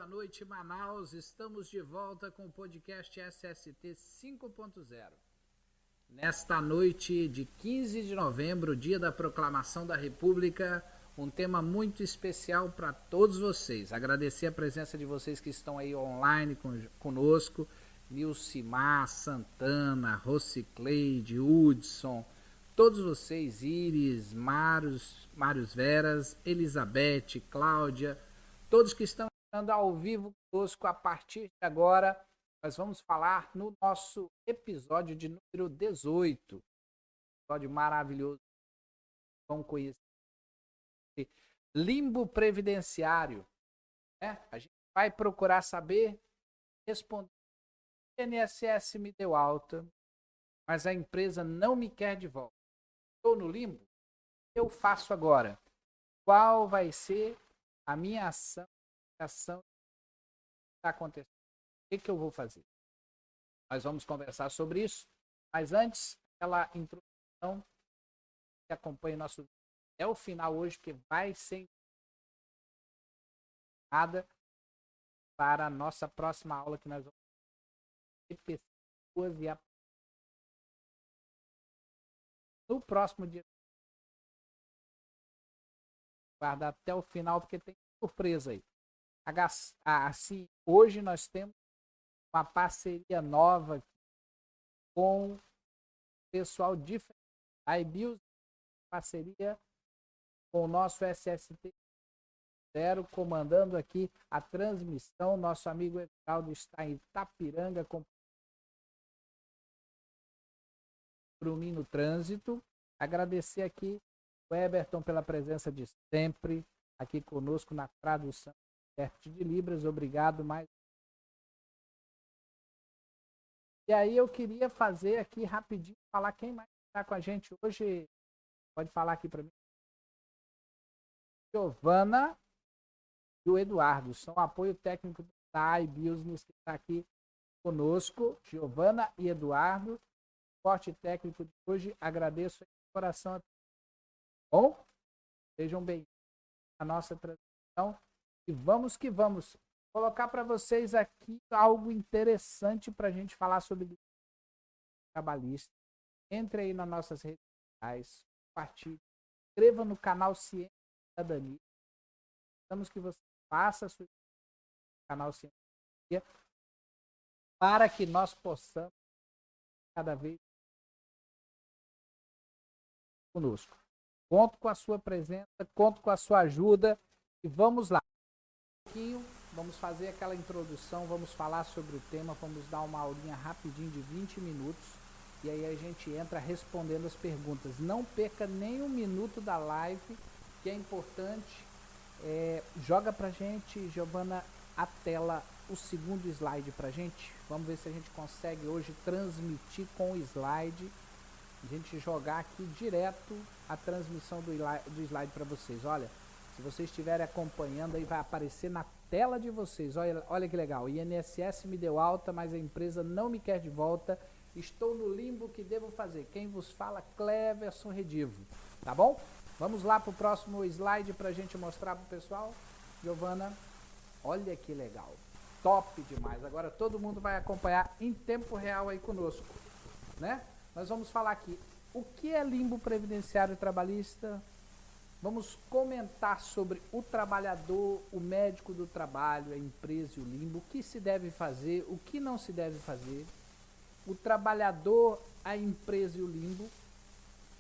boa noite, Manaus. Estamos de volta com o podcast SST 5.0. Nesta noite de 15 de novembro, dia da proclamação da República, um tema muito especial para todos vocês. Agradecer a presença de vocês que estão aí online conosco. Nilcimar, Santana, Rocicleide, Hudson, todos vocês, Iris, Mários Veras, Elizabeth, Cláudia, todos que estão ao vivo conosco. A partir de agora, nós vamos falar no nosso episódio de número 18. Episódio maravilhoso. Vão conhecer limbo previdenciário. A gente vai procurar saber, responder. O INSS me deu alta, mas a empresa não me quer de volta. Estou no limbo? O que eu faço agora? Qual vai ser a minha ação que está acontecendo? O que eu vou fazer? Nós vamos conversar sobre isso, mas antes, aquela introdução, que acompanhe nosso vídeo até o final hoje, que vai ser nada para a nossa próxima aula, que nós vamos ter pessoas e no próximo dia. Guardar até o final, porque tem surpresa aí. Assim, hoje nós temos uma parceria nova com o pessoal diferente. A iBios, parceria com o nosso SST 0, comandando aqui a transmissão. Nosso amigo Everaldo está em Itapiranga com Brumim no trânsito. Agradecer aqui o Eberton pela presença de sempre aqui conosco na tradução de Libras. Obrigado mais. E aí eu queria fazer aqui rapidinho, falar quem mais está com a gente hoje. Pode falar aqui para mim. Giovana e o Eduardo são apoio técnico da iBusiness, que está aqui conosco. Giovana e Eduardo, suporte técnico de hoje. Agradeço de coração a todos. Bom, sejam bem-vindos à nossa transmissão e vamos que vamos. Vou colocar para vocês aqui algo interessante para a gente falar sobre trabalhista. Entre aí nas nossas redes sociais, compartilhe, inscreva no canal Ciência e Cidadania. Precisamos que você faça seu canal Ciência e Cidadania para que nós possamos cada vez conosco. Conto com a sua presença, conto com a sua ajuda e vamos lá. Vamos fazer aquela introdução, vamos falar sobre o tema, vamos dar uma aulinha rapidinho de 20 minutos e aí a gente entra respondendo as perguntas. Não perca nem um minuto da live, que é importante. Joga pra gente, Giovana, a tela, o segundo slide pra gente. Vamos ver se a gente consegue hoje transmitir com o slide. A gente jogar aqui direto a transmissão do slide para vocês. Olha, se vocês estiverem acompanhando, aí vai aparecer na tela de vocês. Olha que legal. O INSS me deu alta, mas a empresa não me quer de volta. Estou no limbo, que devo fazer? Quem vos fala? Cleverson Redivo. Tá bom? Vamos lá para o próximo slide para a gente mostrar para o pessoal. Giovana, olha que legal. Top demais. Agora todo mundo vai acompanhar em tempo real aí conosco, né? Nós vamos falar aqui o que é limbo previdenciário trabalhista. Vamos comentar sobre o trabalhador, o médico do trabalho, a empresa e o limbo. O que se deve fazer, o que não se deve fazer. O trabalhador, a empresa e o limbo.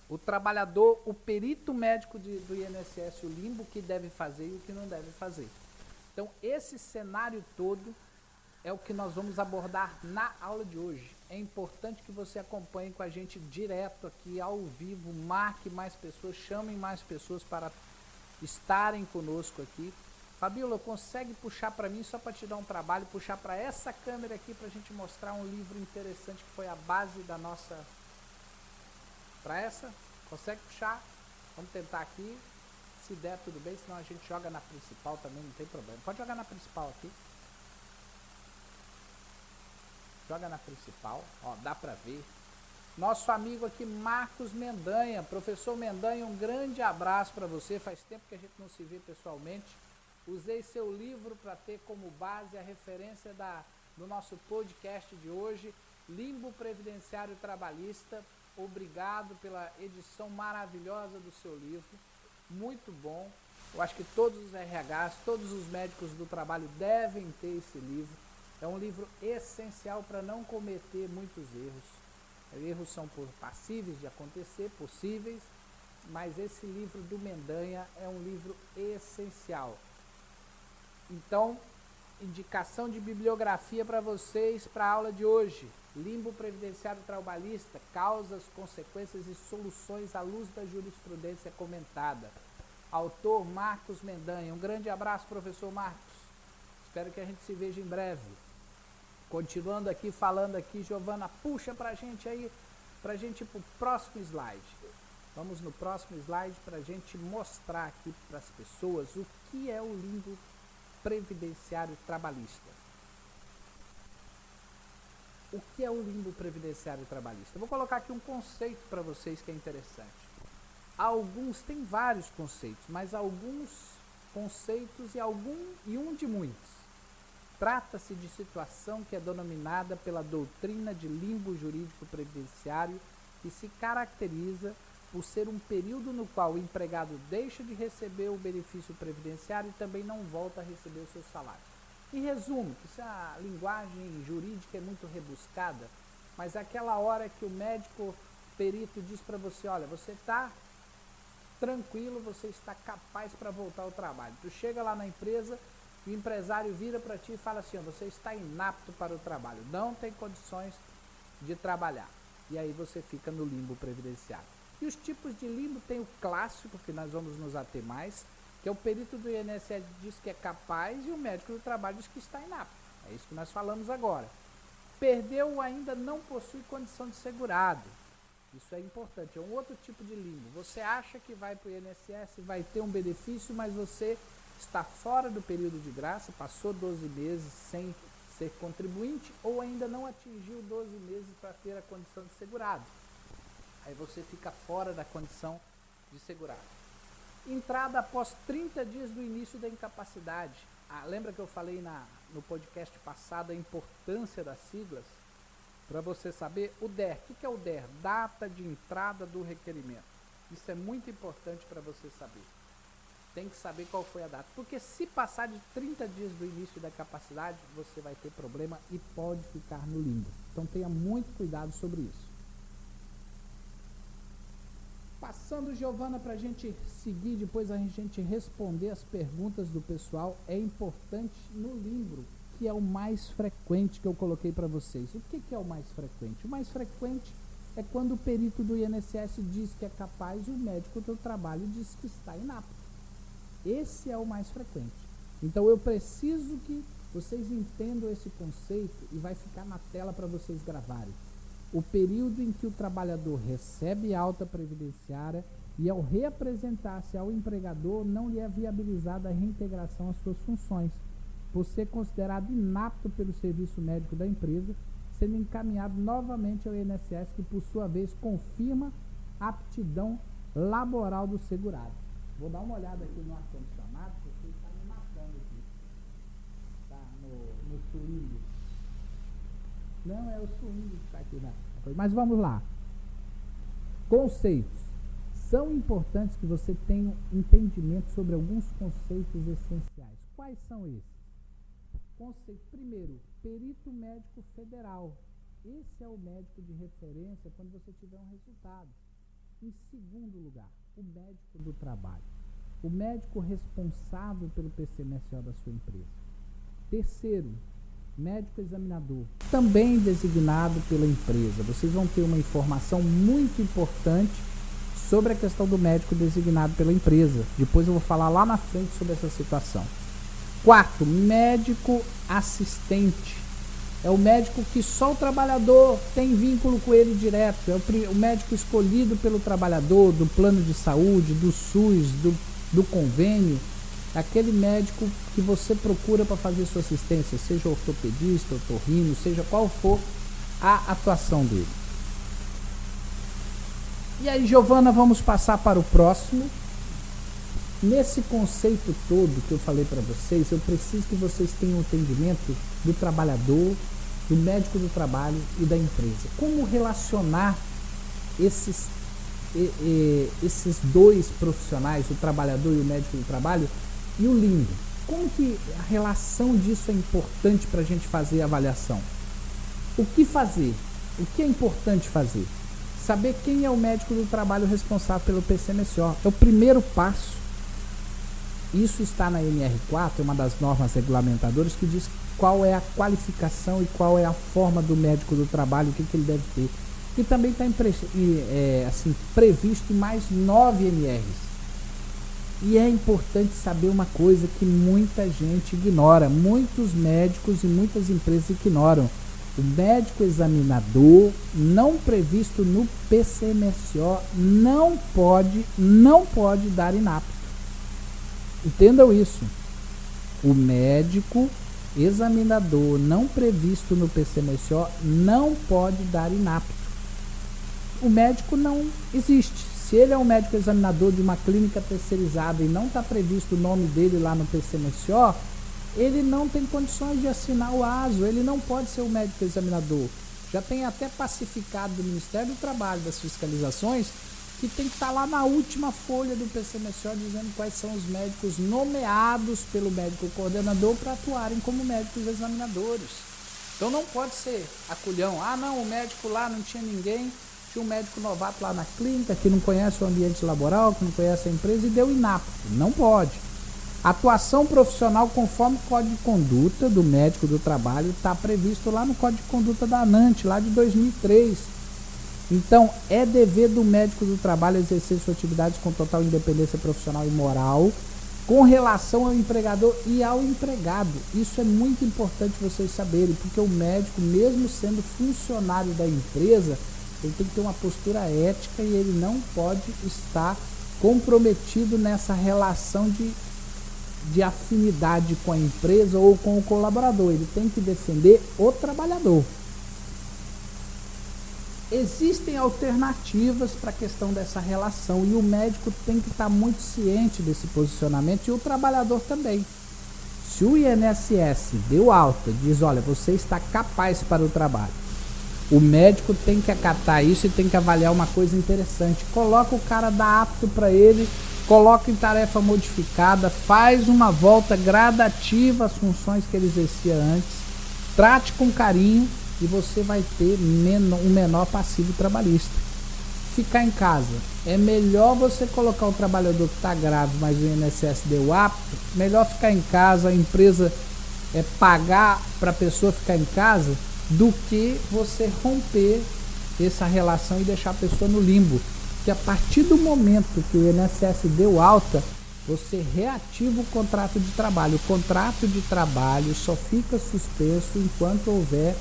O trabalhador, o perito médico do INSS, o limbo, o que deve fazer e o que não deve fazer. Então, esse cenário todo é o que nós vamos abordar na aula de hoje. É importante que você acompanhe com a gente direto aqui, ao vivo, marque mais pessoas, chamem mais pessoas para estarem conosco aqui. Fabíola, consegue puxar para mim, só para te dar um trabalho, puxar para essa câmera aqui para a gente mostrar um livro interessante que foi a base da nossa... Para essa? Consegue puxar? Vamos tentar aqui. Se der, tudo bem, senão a gente joga na principal também, não tem problema. Pode jogar na principal aqui. Joga na principal, ó, dá para ver. Nosso amigo aqui, Marcos Mendanha. Professor Mendanha, um grande abraço para você. Faz tempo que a gente não se vê pessoalmente. Usei seu livro para ter como base a referência do nosso podcast de hoje, Limbo Previdenciário Trabalhista. Obrigado pela edição maravilhosa do seu livro, muito bom. Eu acho que todos os RHs, todos os médicos do trabalho devem ter esse livro. É um livro essencial para não cometer muitos erros. Erros são passíveis de acontecer, possíveis, mas esse livro do Mendanha é um livro essencial. Então, indicação de bibliografia para vocês para a aula de hoje. Limbo Previdenciário Trabalhista, causas, consequências e soluções à luz da jurisprudência comentada. Autor Marcos Mendanha. Um grande abraço, professor Marcos. Espero que a gente se veja em breve. Continuando aqui, falando aqui, Giovana, puxa pra gente aí, pra gente ir pro próximo slide. Vamos no próximo slide pra gente mostrar aqui para as pessoas o que é o limbo previdenciário trabalhista. O que é o limbo previdenciário trabalhista? Eu vou colocar aqui um conceito para vocês que é interessante. Tem vários conceitos, mas alguns conceitos e um de muitos. Trata-se de situação que é denominada pela doutrina de limbo jurídico previdenciário e se caracteriza por ser um período no qual o empregado deixa de receber o benefício previdenciário e também não volta a receber o seu salário. Em resumo, que a linguagem jurídica é muito rebuscada, mas é aquela hora que o médico perito diz para você, olha, você está tranquilo, você está capaz para voltar ao trabalho. Tu chega lá na empresa, o empresário vira para ti e fala assim, você está inapto para o trabalho, não tem condições de trabalhar. E aí você fica no limbo previdenciário. E os tipos de limbo tem o clássico, que nós vamos nos ater mais, que é o perito do INSS diz que é capaz e o médico do trabalho diz que está inapto. É isso que nós falamos agora. Perdeu ou ainda não possui condição de segurado. Isso é importante, é um outro tipo de limbo. Você acha que vai para o INSS, vai ter um benefício, mas você está fora do período de graça, passou 12 meses sem ser contribuinte ou ainda não atingiu 12 meses para ter a condição de segurado. Aí você fica fora da condição de segurado. Entrada após 30 dias do início da incapacidade. Lembra que eu falei no podcast passado a importância das siglas? Para você saber, o DER. O que é o DER? Data de entrada do requerimento. Isso é muito importante para você saber. Tem que saber qual foi a data. Porque se passar de 30 dias do início da capacidade, você vai ter problema e pode ficar no limbo. Então tenha muito cuidado sobre isso. Passando, Giovana, para a gente seguir, depois a gente responder as perguntas do pessoal, é importante no limbo, que é o mais frequente que eu coloquei para vocês. O que é o mais frequente? O mais frequente é quando o perito do INSS diz que é capaz e o médico do trabalho diz que está inapto. Esse é o mais frequente. Então eu preciso que vocês entendam esse conceito e vai ficar na tela para vocês gravarem. O período em que o trabalhador recebe alta previdenciária e ao reapresentar-se ao empregador não lhe é viabilizada a reintegração às suas funções, por ser considerado inapto pelo serviço médico da empresa, sendo encaminhado novamente ao INSS, que por sua vez confirma a aptidão laboral do segurado. Vou dar uma olhada aqui no ar-condicionado, porque ele está me matando aqui. Tá no swing. Não, é o swing que está aqui, né? Mas vamos lá. Conceitos. São importantes que você tenha entendimento sobre alguns conceitos essenciais. Quais são esses? Conceito. Primeiro, perito médico federal. Esse é o médico de referência quando você tiver um resultado. Em segundo lugar, o médico do trabalho. O médico responsável pelo PCMSO da sua empresa. Terceiro, médico examinador, também designado pela empresa. Vocês vão ter uma informação muito importante sobre a questão do médico designado pela empresa. Depois eu vou falar lá na frente sobre essa situação. Quarto, médico assistente. É o médico que só o trabalhador tem vínculo com ele direto. É o médico escolhido pelo trabalhador, do plano de saúde, do SUS, do convênio. Aquele médico que você procura para fazer sua assistência, seja ortopedista, otorrino, seja qual for a atuação dele. E aí, Giovana, vamos passar para o próximo. Nesse conceito todo que eu falei para vocês, eu preciso que vocês tenham um entendimento do trabalhador, do médico do trabalho e da empresa. Como relacionar esses dois profissionais, o trabalhador e o médico do trabalho, e o limbo. Como que a relação disso é importante para a gente fazer a avaliação? O que fazer? O que é importante fazer? Saber quem é o médico do trabalho responsável pelo PCMSO. É o primeiro passo. Isso está na NR4, é uma das normas regulamentadoras que diz qual é a qualificação e qual é a forma do médico do trabalho, o que ele deve ter. E também está previsto em mais 9 MRs. E é importante saber uma coisa que muita gente ignora, muitos médicos e muitas empresas ignoram. O médico examinador, não previsto no PCMSO, não pode dar inapto. Entendam isso. O médico examinador não previsto no PCMSO não pode dar inapto. O médico não existe. Se ele é um médico examinador de uma clínica terceirizada e não está previsto o nome dele lá no PCMSO, ele não tem condições de assinar o ASO, ele não pode ser o médico examinador. Já tem até pacificado do Ministério do Trabalho, das fiscalizações, que tem que estar lá na última folha do PCMSO dizendo quais são os médicos nomeados pelo médico coordenador para atuarem como médicos examinadores. Então não pode ser aculhão. Ah não, o médico lá não tinha ninguém, tinha um médico novato lá na clínica que não conhece o ambiente laboral, que não conhece a empresa e deu inapto. Não pode. Atuação profissional conforme o Código de Conduta do Médico do Trabalho está previsto lá no Código de Conduta da ANANT, lá de 2003. Então, é dever do médico do trabalho exercer suas atividades com total independência profissional e moral, com relação ao empregador e ao empregado. Isso é muito importante vocês saberem, porque o médico, mesmo sendo funcionário da empresa, ele tem que ter uma postura ética e ele não pode estar comprometido nessa relação de afinidade com a empresa ou com o colaborador. Ele tem que defender o trabalhador. Existem alternativas para a questão dessa relação e o médico tem que estar muito ciente desse posicionamento e o trabalhador também. Se o INSS deu alta, diz, olha, você está capaz para o trabalho, o médico tem que acatar isso e tem que avaliar uma coisa interessante. Coloca o cara da apto para ele, coloca em tarefa modificada, faz uma volta gradativa às funções que ele exercia antes, trate com carinho, e você vai ter um menor passivo trabalhista. Ficar em casa. É melhor você colocar o trabalhador que está grávida, mas o INSS deu apto, melhor ficar em casa, a empresa pagar para a pessoa ficar em casa, do que você romper essa relação e deixar a pessoa no limbo. Que a partir do momento que o INSS deu alta, você reativa o contrato de trabalho. O contrato de trabalho só fica suspenso enquanto houver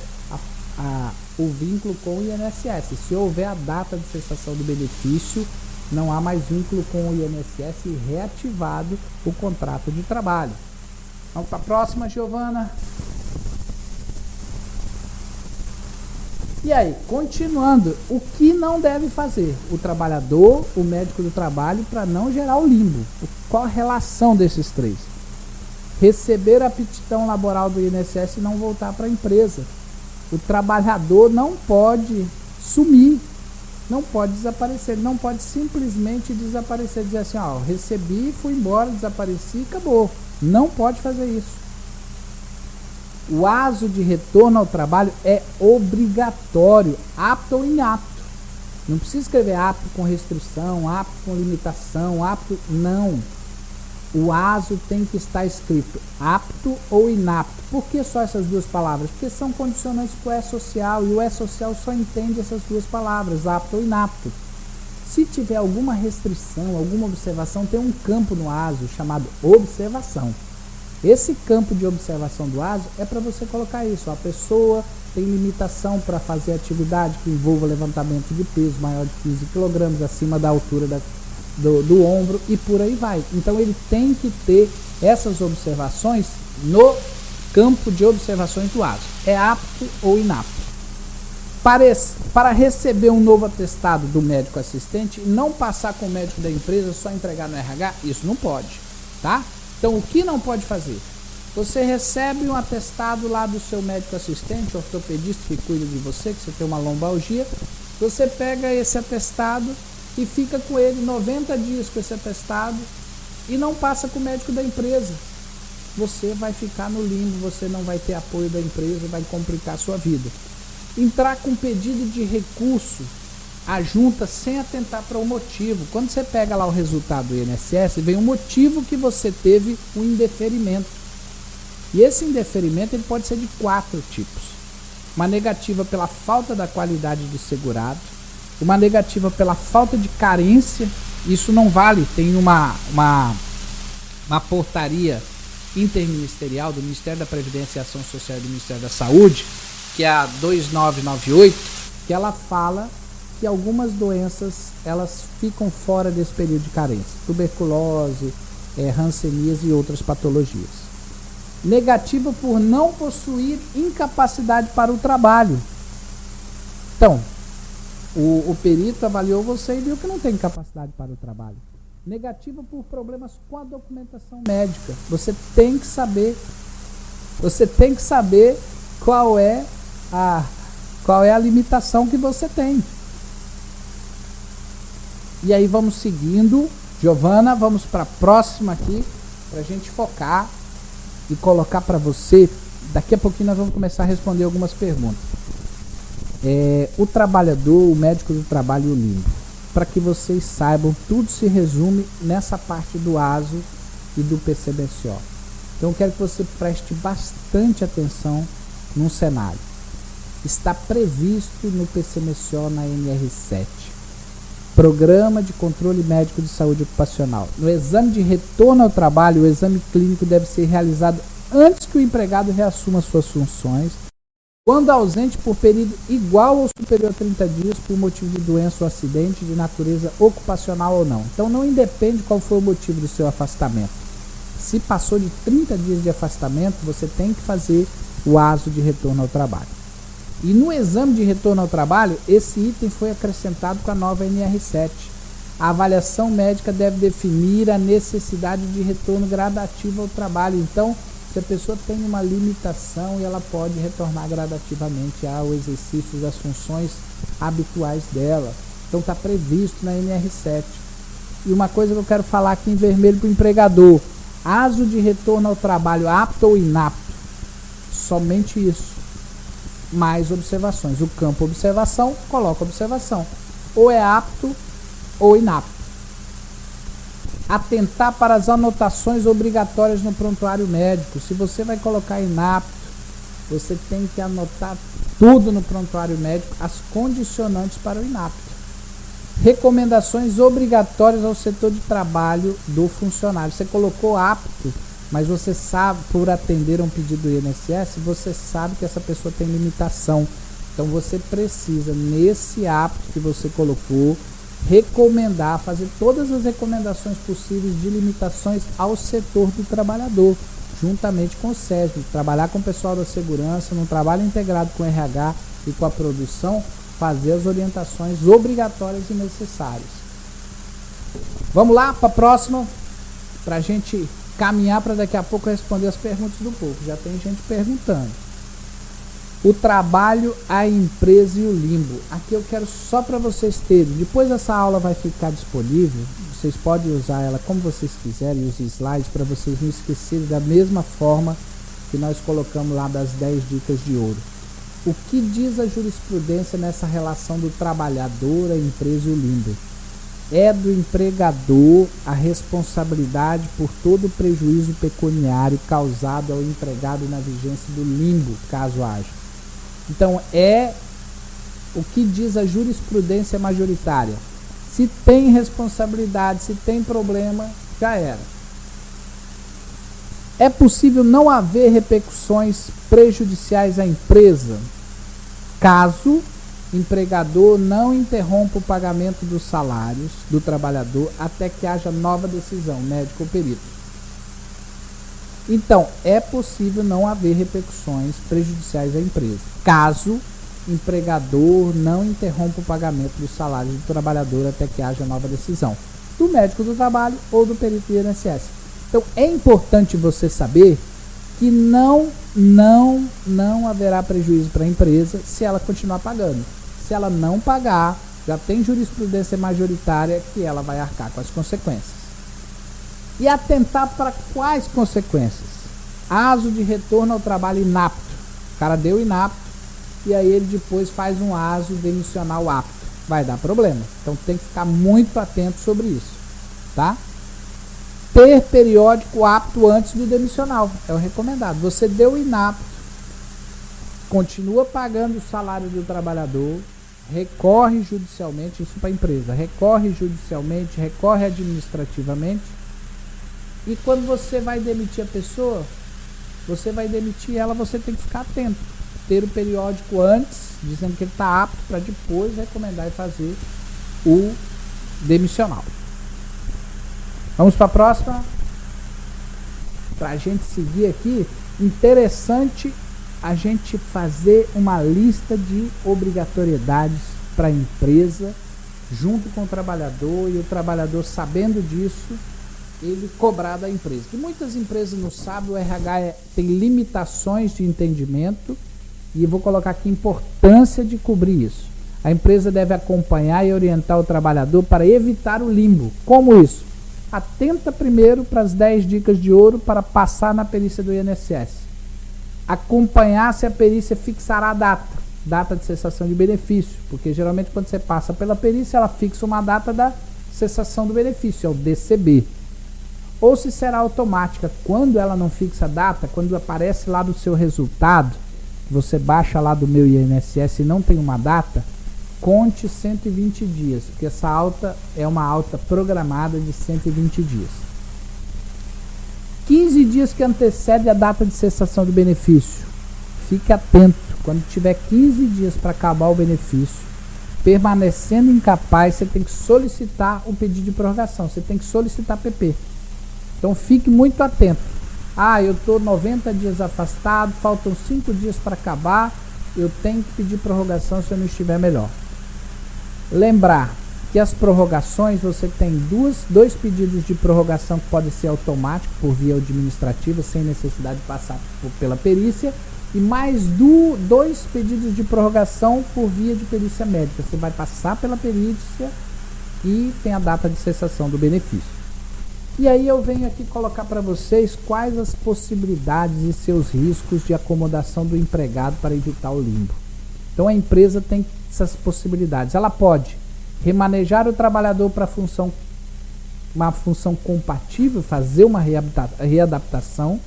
o vínculo com o INSS. Se houver a data de cessação do benefício, não há mais vínculo com o INSS e reativado o contrato de trabalho. Vamos para a próxima, Giovana. E aí, continuando, o que não deve fazer o trabalhador, o médico do trabalho, para não gerar o limbo? Qual a relação desses três? Receber a aptidão laboral do INSS e não voltar para a empresa. O trabalhador não pode sumir, não pode desaparecer, não pode simplesmente desaparecer, dizer assim, ó, recebi, fui embora, desapareci e acabou. Não pode fazer isso. O ASO de retorno ao trabalho é obrigatório, apto ou inapto. Não precisa escrever apto com restrição, apto com limitação, apto, não. O ASO tem que estar escrito apto ou inapto. Por que só essas duas palavras? Porque são condicionantes para o E-Social e o E-Social só entende essas duas palavras, apto ou inapto. Se tiver alguma restrição, alguma observação, tem um campo no ASO chamado observação. Esse campo de observação do ASO é para você colocar isso. A pessoa tem limitação para fazer atividade que envolva levantamento de peso maior de 15 kg acima da altura do ombro e por aí vai. Então ele tem que ter essas observações no campo de observações do ASO. É apto ou inapto. para receber um novo atestado do médico assistente e não passar com o médico da empresa, só entregar no RH, isso não pode, tá? Então, o que não pode fazer? Você recebe um atestado lá do seu médico assistente, ortopedista que cuida de você, que você tem uma lombalgia, você pega esse atestado e fica com ele 90 dias com esse atestado e não passa com o médico da empresa. Você vai ficar no limbo, você não vai ter apoio da empresa, vai complicar a sua vida. Entrar com pedido de recurso à junta sem atentar para o motivo. Quando você pega lá o resultado do INSS, vem o motivo que você teve um indeferimento. E esse indeferimento ele pode ser de 4 tipos. Uma negativa pela falta da qualidade de segurado, uma negativa pela falta de carência, isso não vale, tem uma portaria interministerial do Ministério da Previdência e Ação Social e do Ministério da Saúde, que é a 2998, que ela fala que algumas doenças elas ficam fora desse período de carência, tuberculose, hanseníase e outras patologias. Negativa por não possuir incapacidade para o trabalho. Então, o perito avaliou você e viu que não tem capacidade para o trabalho. Negativa por problemas com a documentação médica. Você tem que saber qual é a limitação que você tem. E aí vamos seguindo. Giovana, vamos para a próxima aqui, para a gente focar e colocar para você. Daqui a pouquinho nós vamos começar a responder algumas perguntas. O trabalhador, o médico do trabalho e o limbo. Para que vocês saibam, tudo se resume nessa parte do ASO e do PCBSO. Então eu quero que você preste bastante atenção num cenário. Está previsto no PCMSO na NR7. Programa de Controle Médico de Saúde Ocupacional. No exame de retorno ao trabalho, o exame clínico deve ser realizado antes que o empregado reassuma suas funções, quando ausente por período igual ou superior a 30 dias por motivo de doença ou acidente de natureza ocupacional ou não. Então não independe qual foi o motivo do seu afastamento. Se passou de 30 dias de afastamento, você tem que fazer o ASO de retorno ao trabalho. E no exame de retorno ao trabalho, esse item foi acrescentado com a nova NR7. A avaliação médica deve definir a necessidade de retorno gradativo ao trabalho. Então, se a pessoa tem uma limitação, ela pode retornar gradativamente ao exercício das funções habituais dela. Então, está previsto na NR7. E uma coisa que eu quero falar aqui em vermelho para o empregador. ASO de retorno ao trabalho apto ou inapto. Somente isso. Mais observações. O campo observação, coloca observação. Ou é apto ou inapto. Atentar para as anotações obrigatórias no prontuário médico. Se você vai colocar inapto, você tem que anotar tudo no prontuário médico, as condicionantes para o inapto. Recomendações obrigatórias ao setor de trabalho do funcionário. Você colocou apto, mas você sabe, por atender a um pedido do INSS, você sabe que essa pessoa tem limitação. Então você precisa, nesse apto que você colocou, recomendar, fazer todas as recomendações possíveis de limitações ao setor do trabalhador, juntamente com o SESB. Trabalhar com o pessoal da segurança, num trabalho integrado com o RH e com a produção, fazer as orientações obrigatórias e necessárias. Vamos lá para a próxima, para a gente caminhar para daqui a pouco responder as perguntas do povo. Já tem gente perguntando. O trabalho, a empresa e o limbo. Aqui eu quero só para vocês terem. Depois essa aula vai ficar disponível. Vocês podem usar ela como vocês quiserem, os slides, para vocês não esquecerem da mesma forma que nós colocamos lá das 10 dicas de ouro. O que diz a jurisprudência nessa relação do trabalhador, a empresa e o limbo? É do empregador a responsabilidade por todo o prejuízo pecuniário causado ao empregado na vigência do limbo, caso haja. Então, é o que diz a jurisprudência majoritária. Se tem responsabilidade, se tem problema, já era. É possível não haver repercussões prejudiciais à empresa, caso o empregador não interrompa o pagamento dos salários do trabalhador até que haja nova decisão, médico ou perito. Então, é possível não haver repercussões prejudiciais à empresa, caso empregador não interrompa o pagamento do salário do trabalhador até que haja nova decisão do médico do trabalho ou do perito do INSS. Então é importante você saber que não haverá prejuízo para a empresa se ela continuar pagando. Se ela não pagar, já tem jurisprudência majoritária que ela vai arcar com as consequências. E atentar para quais consequências? Aso de retorno ao trabalho inapto. O cara deu inapto e aí ele depois faz um aso demissional apto. Vai dar problema. Então tem que ficar muito atento sobre isso, tá? Ter periódico apto antes do demissional é o recomendado. Você deu inapto, continua pagando o salário do trabalhador, recorre judicialmente, isso para a empresa, recorre judicialmente, recorre administrativamente, e quando você vai demitir a pessoa, você vai demitir ela, você tem que ficar atento, ter o periódico antes, dizendo que ele está apto, para depois recomendar e fazer o demissional. Vamos para a próxima. Para a gente seguir aqui, interessante a gente fazer uma lista de obrigatoriedades para a empresa, junto com o trabalhador, e o trabalhador, sabendo disso, ele cobrar da empresa. Que muitas empresas não sabem, o RH tem limitações de entendimento, e eu vou colocar aqui a importância de cobrir isso. A empresa deve acompanhar e orientar o trabalhador para evitar o limbo. Como isso? Atenta primeiro para as 10 dicas de ouro para passar na perícia do INSS. Acompanhar se a perícia fixará a data de cessação de benefício, porque geralmente quando você passa pela perícia, ela fixa uma data da cessação do benefício, é o DCB. Ou se será automática. Quando ela não fixa a data, quando aparece lá do seu resultado, você baixa lá do meu INSS e não tem uma data, conte 120 dias, porque essa alta é uma alta programada de 120 dias. 15 dias que antecede a data de cessação do benefício. Fique atento, quando tiver 15 dias para acabar o benefício, permanecendo incapaz, você tem que solicitar o pedido de prorrogação, você tem que solicitar PP. Então fique muito atento. Eu estou 90 dias afastado, faltam 5 dias para acabar, eu tenho que pedir prorrogação se eu não estiver melhor. Lembrar que as prorrogações, você tem dois pedidos de prorrogação que podem ser automáticos por via administrativa, sem necessidade de passar pela perícia, e mais 2 pedidos de prorrogação por via de perícia médica. Você vai passar pela perícia e tem a data de cessação do benefício. E aí eu venho aqui colocar para vocês quais as possibilidades e seus riscos de acomodação do empregado para evitar o limbo. Então a empresa tem essas possibilidades. Ela pode remanejar o trabalhador para uma função compatível, fazer uma readaptação.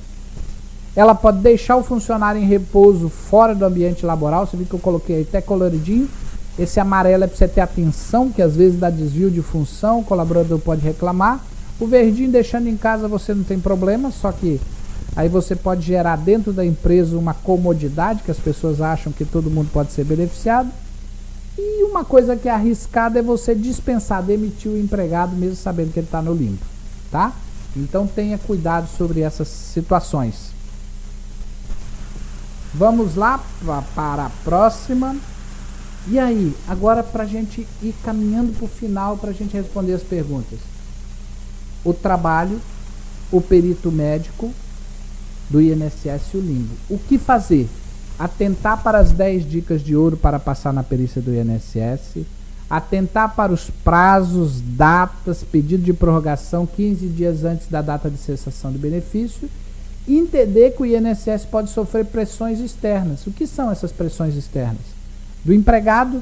Ela pode deixar o funcionário em repouso fora do ambiente laboral. Você viu que eu coloquei aí até coloridinho. Esse amarelo é para você ter atenção, que às vezes dá desvio de função, o colaborador pode reclamar. O verdinho, deixando em casa, você não tem problema, só que aí você pode gerar dentro da empresa uma comodidade, que as pessoas acham que todo mundo pode ser beneficiado. E uma coisa que é arriscada é você dispensar, demitir o empregado mesmo sabendo que ele está no limbo, tá? Então tenha cuidado sobre essas situações. Vamos lá para a próxima. E aí, agora para a gente ir caminhando para o final, para a gente responder as perguntas. O trabalho, o perito médico do INSS e o limbo. O que fazer? Atentar para as 10 dicas de ouro para passar na perícia do INSS, atentar para os prazos, datas, pedido de prorrogação 15 dias antes da data de cessação do benefício, e entender que o INSS pode sofrer pressões externas. O que são essas pressões externas? Do empregado,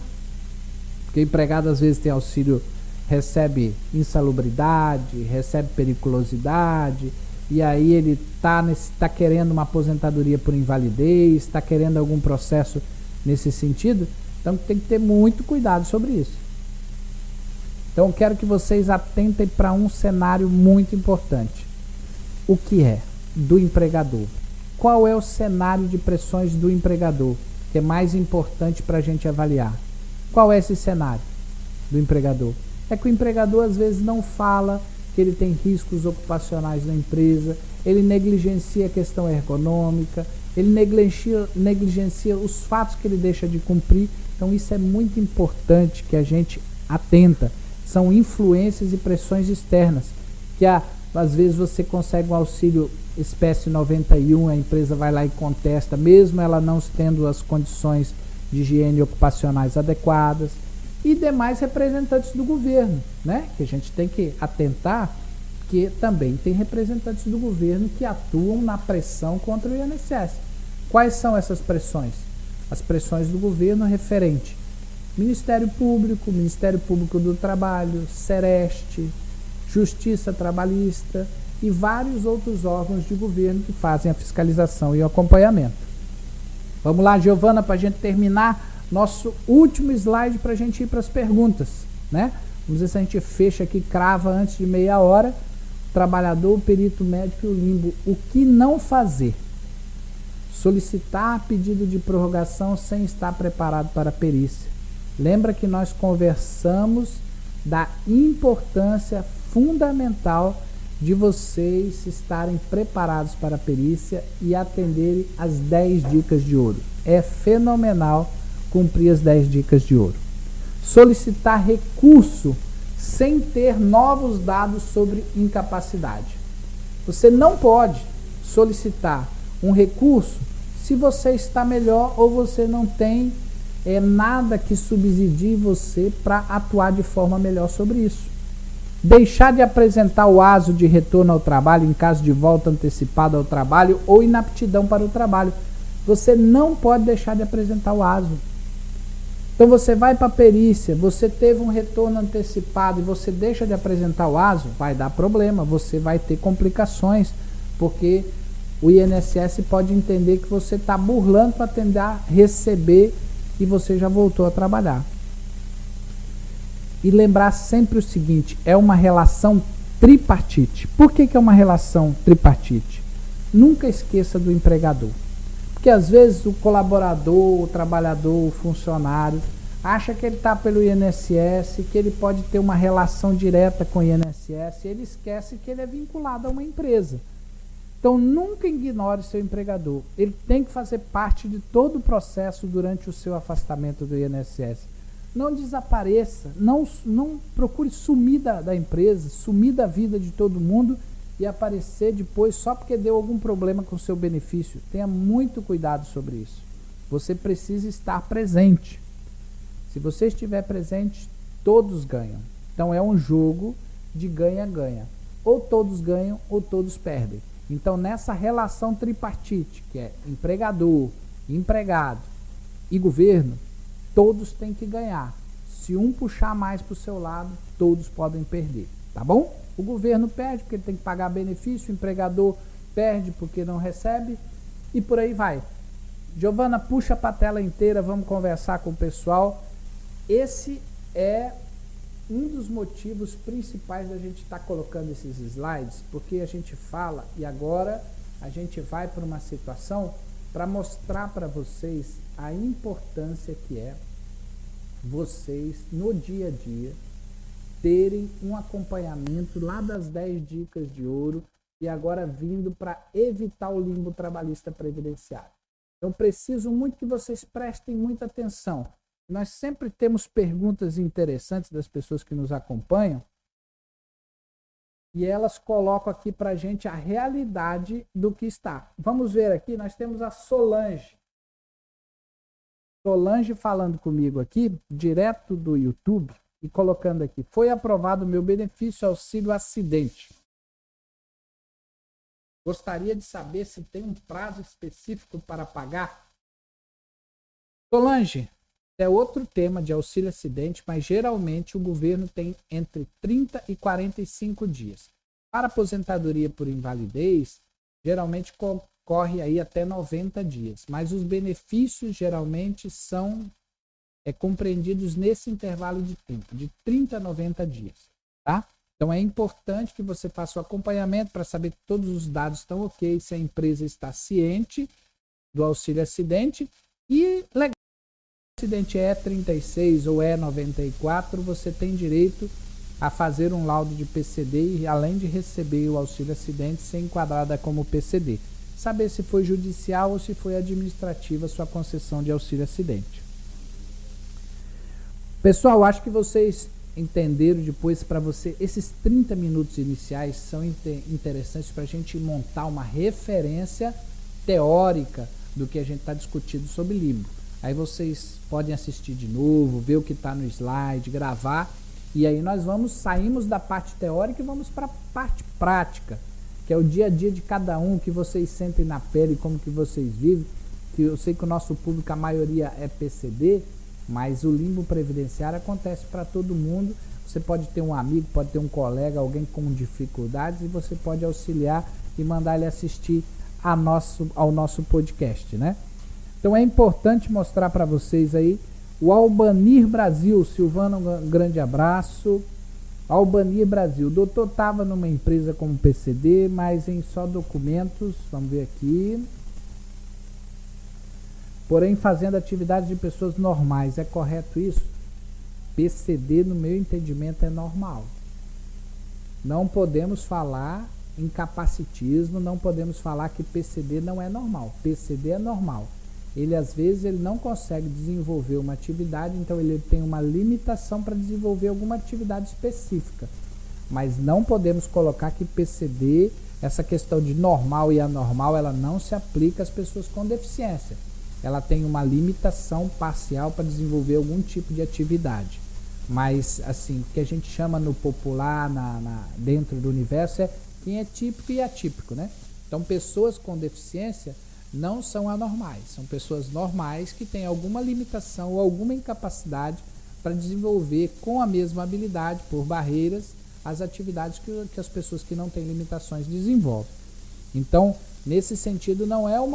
porque o empregado às vezes tem auxílio, recebe insalubridade, recebe periculosidade, e aí ele está querendo uma aposentadoria por invalidez, está querendo algum processo nesse sentido. Então tem que ter muito cuidado sobre isso. Então eu quero que vocês atentem para um cenário muito importante. O que é? Do empregador. Qual é o cenário de pressões do empregador, que é mais importante para a gente avaliar? Qual é esse cenário do empregador? É que o empregador às vezes não fala que ele tem riscos ocupacionais na empresa, ele negligencia a questão ergonômica, ele negligencia os fatos que ele deixa de cumprir. Então isso é muito importante que a gente atenta. São influências e pressões externas, que às vezes você consegue um auxílio espécie 91, a empresa vai lá e contesta, mesmo ela não tendo as condições de higiene ocupacionais adequadas, e demais representantes do governo, né? Que a gente tem que atentar, que também tem representantes do governo que atuam na pressão contra o INSS. Quais são essas pressões? As pressões do governo referente Ministério Público do Trabalho, Sereste, Justiça Trabalhista e vários outros órgãos de governo que fazem a fiscalização e o acompanhamento. Vamos lá, Giovana, para a gente terminar nosso último slide para a gente ir para as perguntas, né? Vamos ver se a gente fecha aqui, crava antes de meia hora. Trabalhador, o perito médico e o limbo. O que não fazer? Solicitar pedido de prorrogação sem estar preparado para a perícia. Lembra que nós conversamos da importância fundamental de vocês estarem preparados para a perícia e atenderem as 10 dicas de ouro. É fenomenal cumprir as 10 dicas de ouro. Solicitar recurso sem ter novos dados sobre incapacidade. Você não pode solicitar um recurso se você está melhor ou você não tem nada que subsidie você para atuar de forma melhor sobre isso. Deixar de apresentar o aso de retorno ao trabalho em caso de volta antecipada ao trabalho ou inaptidão para o trabalho. Você não pode deixar de apresentar o aso. Então você vai para a perícia, você teve um retorno antecipado e você deixa de apresentar o aso, vai dar problema, você vai ter complicações, porque o INSS pode entender que você está burlando para tentar receber e você já voltou a trabalhar. E lembrar sempre o seguinte, é uma relação tripartite. Por que é uma relação tripartite? Nunca esqueça do empregador. Porque às vezes o colaborador, o trabalhador, o funcionário, acha que ele está pelo INSS, que ele pode ter uma relação direta com o INSS, e ele esquece que ele é vinculado a uma empresa. Então nunca ignore seu empregador. Ele tem que fazer parte de todo o processo durante o seu afastamento do INSS. Não desapareça, não procure sumir da empresa, sumir da vida de todo mundo e aparecer depois só porque deu algum problema com o seu benefício. Tenha muito cuidado sobre isso. Você precisa estar presente. Se você estiver presente, todos ganham. Então é um jogo de ganha-ganha. Ou todos ganham ou todos perdem. Então nessa relação tripartite, que é empregador, empregado e governo, todos têm que ganhar. Se um puxar mais para o seu lado, todos podem perder. Tá bom? O governo perde porque ele tem que pagar benefício, o empregador perde porque não recebe e por aí vai. Giovana, puxa para a tela inteira, vamos conversar com o pessoal. Esse é um dos motivos principais da gente estar colocando esses slides, porque a gente fala e agora a gente vai para uma situação para mostrar para vocês a importância que é vocês no dia a dia terem um acompanhamento lá das 10 dicas de ouro e agora vindo para evitar o limbo trabalhista previdenciário. Então preciso muito que vocês prestem muita atenção. Nós sempre temos perguntas interessantes das pessoas que nos acompanham e elas colocam aqui para a gente a realidade do que está. Vamos ver aqui, nós temos a Solange. Solange falando comigo aqui, direto do YouTube, e colocando aqui, foi aprovado o meu benefício auxílio acidente. Gostaria de saber se tem um prazo específico para pagar. Solange, é outro tema de auxílio acidente, mas geralmente o governo tem entre 30 e 45 dias. Para aposentadoria por invalidez, geralmente corre aí até 90 dias, mas os benefícios geralmente são compreendidos nesse intervalo de tempo, de 30 a 90 dias, tá? Então é importante que você faça o acompanhamento para saber que todos os dados estão ok, se a empresa está ciente do auxílio acidente e legal. Se o acidente é 36 ou é 94, você tem direito a fazer um laudo de PCD e além de receber o auxílio acidente ser enquadrada como PCD. saber se foi judicial ou se foi administrativa a sua concessão de auxílio acidente. Pessoal, acho que vocês entenderam depois. Para você, esses 30 minutos iniciais são interessantes para a gente montar uma referência teórica do que a gente está discutindo sobre limbo. Aí vocês podem assistir de novo, ver o que está no slide, gravar, e aí nós saímos da parte teórica e vamos para a parte prática, que é o dia a dia de cada um, que vocês sentem na pele, como que vocês vivem. Que eu sei que o nosso público, a maioria é PCD, mas o limbo previdenciário acontece para todo mundo. Você pode ter um amigo, pode ter um colega, alguém com dificuldades, e você pode auxiliar e mandar ele assistir ao nosso podcast, né? Então é importante mostrar para vocês aí o Albanir Brasil. Silvano, um grande abraço. Albanir Brasil. O doutor estava numa empresa como PCD, mas em só documentos, vamos ver aqui. Porém, fazendo atividades de pessoas normais. É correto isso? PCD, no meu entendimento, é normal. Não podemos falar em capacitismo, não podemos falar que PCD não é normal. PCD é normal. Ele, às vezes, ele não consegue desenvolver uma atividade, então ele tem uma limitação para desenvolver alguma atividade específica. Mas não podemos colocar que PCD, essa questão de normal e anormal, ela não se aplica às pessoas com deficiência. Ela tem uma limitação parcial para desenvolver algum tipo de atividade. Mas, assim, o que a gente chama no popular, dentro do universo, é quem é típico e atípico, né? Então, pessoas com deficiência não são anormais, são pessoas normais que têm alguma limitação ou alguma incapacidade para desenvolver com a mesma habilidade, por barreiras, as atividades que as pessoas que não têm limitações desenvolvem. Então, nesse sentido, não é um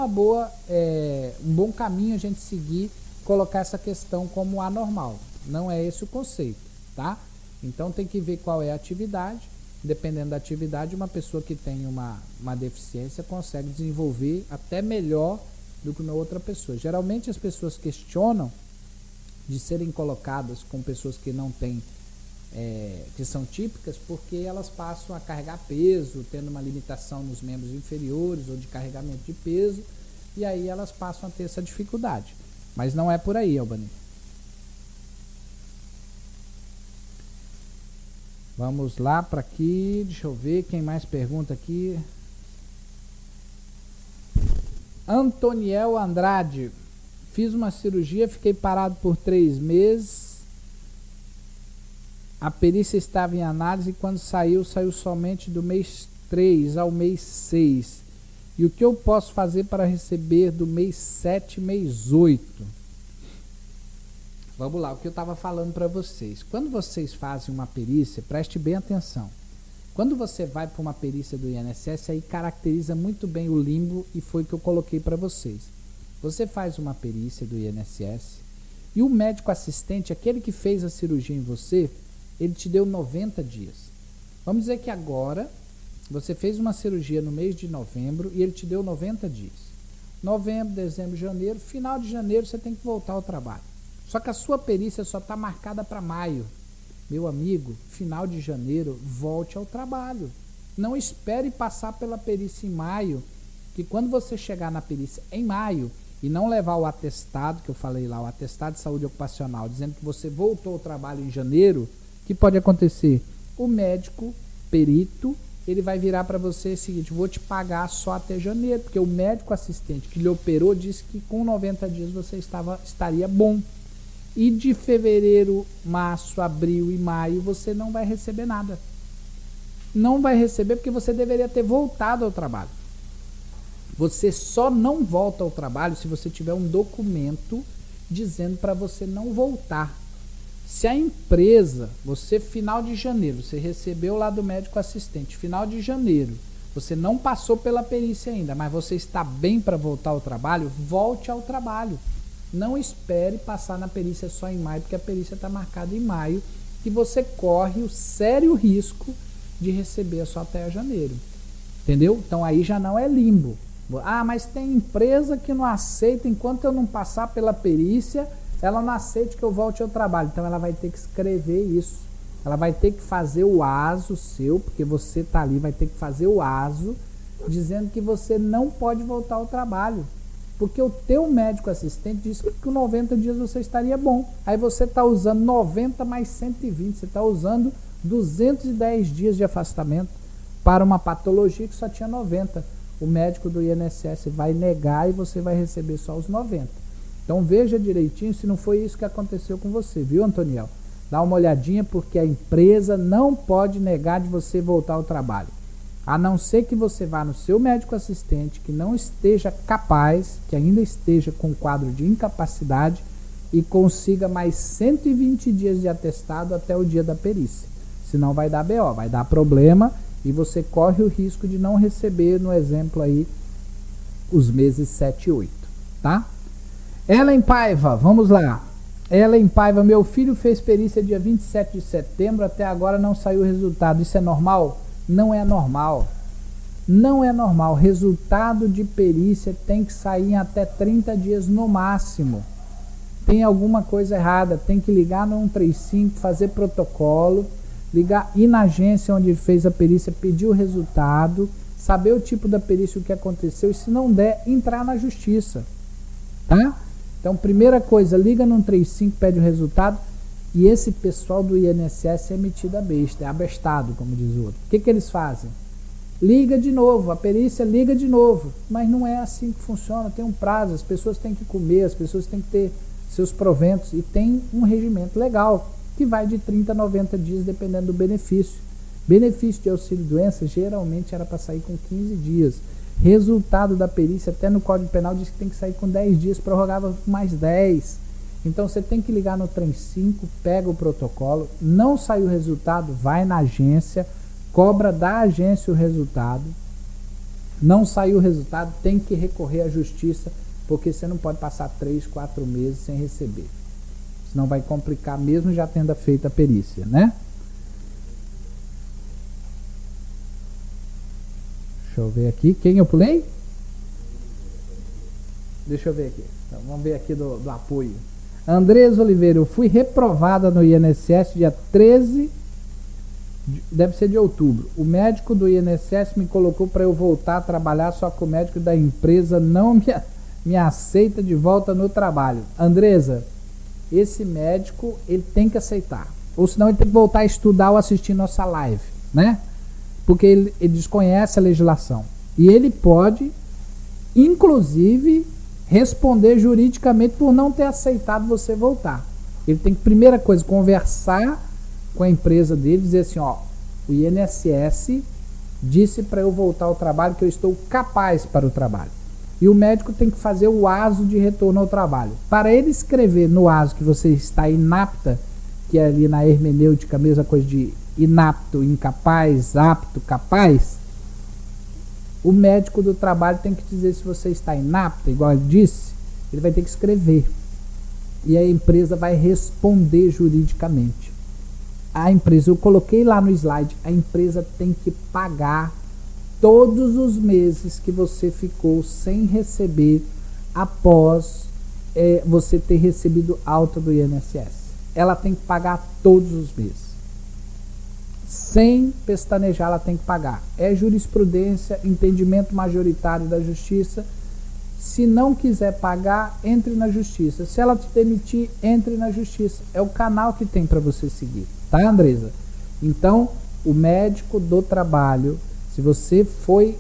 bom caminho a gente seguir, colocar essa questão como anormal. Não é esse o conceito, tá? Então, tem que ver qual é a atividade. Dependendo da atividade, uma pessoa que tem uma deficiência consegue desenvolver até melhor do que uma outra pessoa. Geralmente as pessoas questionam de serem colocadas com pessoas que não têm, que são típicas, porque elas passam a carregar peso, tendo uma limitação nos membros inferiores ou de carregamento de peso, e aí elas passam a ter essa dificuldade. Mas não é por aí, Albani. Vamos lá para aqui, deixa eu ver quem mais pergunta aqui. Antoniel Andrade. Fiz uma cirurgia, fiquei parado por 3 meses. A perícia estava em análise e quando saiu somente do mês 3 ao mês 6. E o que eu posso fazer para receber do mês 7 e mês 8? Vamos lá, o que eu estava falando para vocês. Quando vocês fazem uma perícia, preste bem atenção. Quando você vai para uma perícia do INSS, aí caracteriza muito bem o limbo, e foi o que eu coloquei para vocês. Você faz uma perícia do INSS e o médico assistente, aquele que fez a cirurgia em você, ele te deu 90 dias. Vamos dizer que agora você fez uma cirurgia no mês de novembro e ele te deu 90 dias. Novembro, dezembro, janeiro, final de janeiro você tem que voltar ao trabalho. Só que a sua perícia só está marcada para maio. Meu amigo, final de janeiro, volte ao trabalho. Não espere passar pela perícia em maio, que quando você chegar na perícia em maio e não levar o atestado, que eu falei lá, o atestado de saúde ocupacional, dizendo que você voltou ao trabalho em janeiro, o que pode acontecer? O médico, perito, ele vai virar para você o seguinte: vou te pagar só até janeiro, porque o médico assistente que lhe operou disse que com 90 dias você estaria bom. E de fevereiro, março, abril e maio você não vai receber nada. Não vai receber porque você deveria ter voltado ao trabalho. Você só não volta ao trabalho se você tiver um documento dizendo para você não voltar. Se a empresa, você final de janeiro, você recebeu lá do médico assistente, final de janeiro, você não passou pela perícia ainda, mas você está bem para voltar ao trabalho, volte ao trabalho. Não espere passar na perícia só em maio, porque a perícia está marcada em maio, que você corre o sério risco de receber só até janeiro. Entendeu? Então aí já não é limbo. Ah, mas tem empresa que não aceita, enquanto eu não passar pela perícia, ela não aceita que eu volte ao trabalho. Então ela vai ter que escrever isso. Ela vai ter que fazer o ASO seu, porque você está ali, vai ter que fazer o ASO dizendo que você não pode voltar ao trabalho. Porque o teu médico assistente disse que com 90 dias você estaria bom. Aí você está usando 90 mais 120, você está usando 210 dias de afastamento para uma patologia que só tinha 90. O médico do INSS vai negar e você vai receber só os 90. Então veja direitinho se não foi isso que aconteceu com você, viu, Antoniel? Dá uma olhadinha, porque a empresa não pode negar de você voltar ao trabalho. A não ser que você vá no seu médico assistente, que não esteja capaz, que ainda esteja com quadro de incapacidade e consiga mais 120 dias de atestado até o dia da perícia. Senão vai dar BO, vai dar problema e você corre o risco de não receber, no exemplo aí, os meses 7 e 8, tá? Ellen Paiva, vamos lá. Ellen Paiva, meu filho fez perícia dia 27 de setembro, até agora não saiu o resultado. Isso é normal? Não é normal. Não é normal. Resultado de perícia tem que sair em até 30 dias no máximo. Tem alguma coisa errada. Tem que ligar no 135, fazer protocolo, ir na agência onde fez a perícia, pedir o resultado, saber o tipo da perícia, o que aconteceu, e se não der, entrar na justiça. Tá? Então, primeira coisa, liga no 135, pede o resultado. E esse pessoal do INSS é metido a besta, é abestado, como diz o outro. O que eles fazem? Liga de novo, a perícia liga de novo. Mas não é assim que funciona, tem um prazo, as pessoas têm que comer, as pessoas têm que ter seus proventos. E tem um regimento legal, que vai de 30 a 90 dias, dependendo do benefício. Benefício de auxílio-doença geralmente era para sair com 15 dias. Resultado da perícia, até no Código Penal, diz que tem que sair com 10 dias, prorrogava mais 10. Então você tem que ligar no 35, pega o protocolo, não saiu o resultado, vai na agência, cobra da agência o resultado. Não saiu o resultado, tem que recorrer à justiça, porque você não pode passar 3, 4 meses sem receber. Senão vai complicar mesmo já tendo feito a perícia, né? Deixa eu ver aqui. Quem eu pulei? Deixa eu ver aqui. Então, vamos ver aqui do apoio. Andresa Oliveira, eu fui reprovada no INSS dia 13, deve ser de outubro. O médico do INSS me colocou para eu voltar a trabalhar, só que o médico da empresa não me aceita de volta no trabalho. Andresa, esse médico, ele tem que aceitar. Ou senão ele tem que voltar a estudar ou assistir nossa live, né? Porque ele desconhece a legislação. E ele pode, inclusive, responder juridicamente por não ter aceitado você voltar. Ele tem que, primeira coisa, conversar com a empresa dele, dizer assim, ó, o INSS disse para eu voltar ao trabalho que eu estou capaz para o trabalho. E o médico tem que fazer o aso de retorno ao trabalho. Para ele escrever no aso que você está inapta, que é ali na hermenêutica, a mesma coisa de inapto, incapaz, apto, capaz, o médico do trabalho tem que dizer se você está inapto, igual ele disse, ele vai ter que escrever. E a empresa vai responder juridicamente. A empresa, eu coloquei lá no slide, a empresa tem que pagar todos os meses que você ficou sem receber após você ter recebido alta do INSS. Ela tem que pagar todos os meses. Sem pestanejar, ela tem que pagar. É jurisprudência, entendimento majoritário da justiça. Se não quiser pagar, entre na justiça. Se ela te demitir, entre na justiça. É o canal que tem para você seguir. Tá, Andresa? Então, o médico do trabalho, se você foi